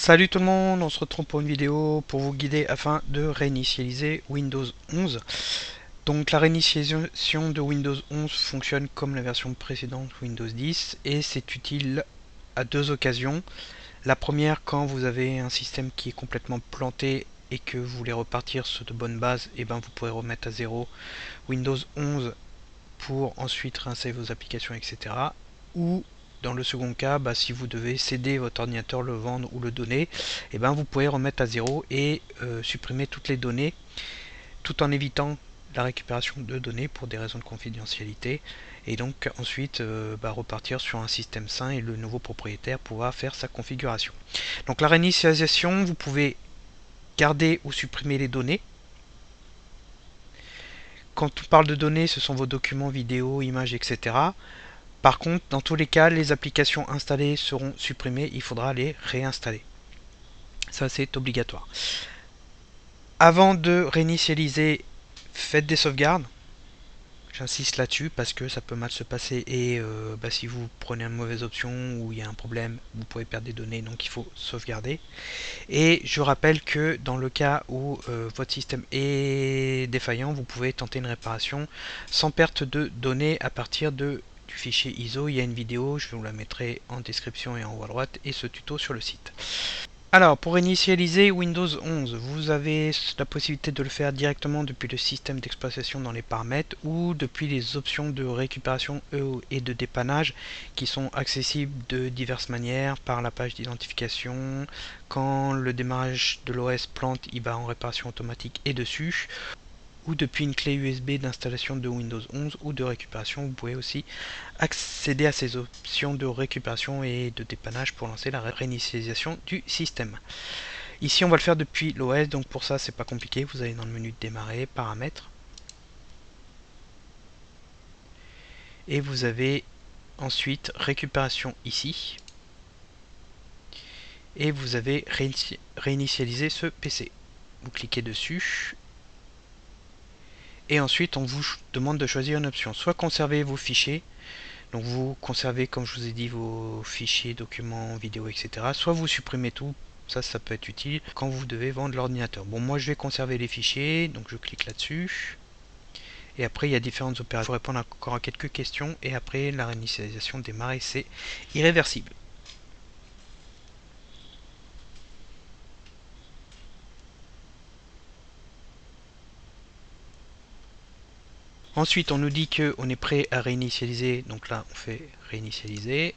Salut tout le monde, on se retrouve pour une vidéo pour vous guider afin de réinitialiser Windows 11. Donc la réinitialisation de Windows 11 fonctionne comme la version précédente Windows 10 et c'est utile à deux occasions. La première, quand vous avez un système qui est complètement planté et que vous voulez repartir sur de bonnes bases, et ben vous pourrez remettre à zéro Windows 11 pour ensuite rincer vos applications, etc. Ou dans le second cas, si vous devez céder votre ordinateur, le vendre ou le donner, et vous pouvez remettre à zéro et supprimer toutes les données tout en évitant la récupération de données pour des raisons de confidentialité et donc ensuite repartir sur un système sain et le nouveau propriétaire pourra faire sa configuration. Donc la réinitialisation, vous pouvez garder ou supprimer les données. Quand on parle de données, ce sont vos documents, vidéos, images, etc. Par contre, dans tous les cas, les applications installées seront supprimées, il faudra les réinstaller. Ça, c'est obligatoire. Avant de réinitialiser, faites des sauvegardes. J'insiste là-dessus parce que ça peut mal se passer et si vous prenez une mauvaise option ou il y a un problème, vous pouvez perdre des données, donc il faut sauvegarder. Et je rappelle que dans le cas où votre système est défaillant, vous pouvez tenter une réparation sans perte de données à partir du fichier ISO. Il y a une vidéo, je vous la mettrai en description et en haut à droite, et ce tuto sur le site. Alors, pour initialiser Windows 11, vous avez la possibilité de le faire directement depuis le système d'exploitation dans les paramètres ou depuis les options de récupération et de dépannage qui sont accessibles de diverses manières par la page d'identification. Quand le démarrage de l'OS plante, il va en réparation automatique et dessus. Ou depuis une clé USB d'installation de Windows 11 ou de récupération. Vous pouvez aussi accéder à ces options de récupération et de dépannage pour lancer la réinitialisation du système. Ici on va le faire depuis l'OS, donc pour ça c'est pas compliqué, vous allez dans le menu de démarrer, paramètres, et vous avez ensuite récupération ici, et vous avez réinitialisé ce PC. Vous cliquez dessus, et ensuite on vous demande de choisir une option, soit conserver vos fichiers, donc vous conservez comme je vous ai dit vos fichiers, documents, vidéos, etc. Soit vous supprimez tout, ça peut être utile quand vous devez vendre l'ordinateur. Bon, moi je vais conserver les fichiers, donc je clique là-dessus. Et après il y a différentes opérations. Je vais répondre encore à quelques questions et après la réinitialisation démarre et c'est irréversible. Ensuite, on nous dit qu'on est prêt à réinitialiser. Donc là, on fait réinitialiser.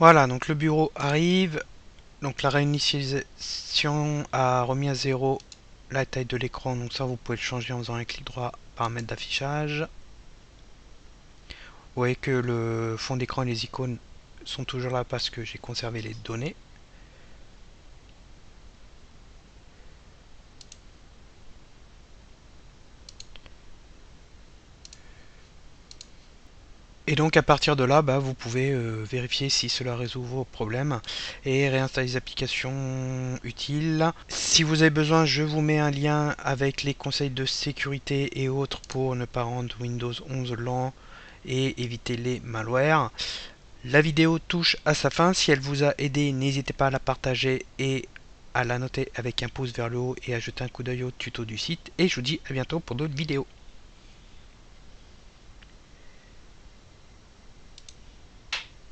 Voilà, donc le bureau arrive. Donc la réinitialisation a remis à 0 la taille de l'écran. Donc ça, vous pouvez le changer en faisant un clic droit, paramètres d'affichage. Vous voyez que le fond d'écran et les icônes sont toujours là parce que j'ai conservé les données. Et donc à partir de là, vous pouvez vérifier si cela résout vos problèmes et réinstaller les applications utiles. Si vous avez besoin, je vous mets un lien avec les conseils de sécurité et autres pour ne pas rendre Windows 11 lent et éviter les malwares. La vidéo touche à sa fin. Si elle vous a aidé, n'hésitez pas à la partager et à la noter avec un pouce vers le haut et à jeter un coup d'œil au tuto du site. Et je vous dis à bientôt pour d'autres vidéos.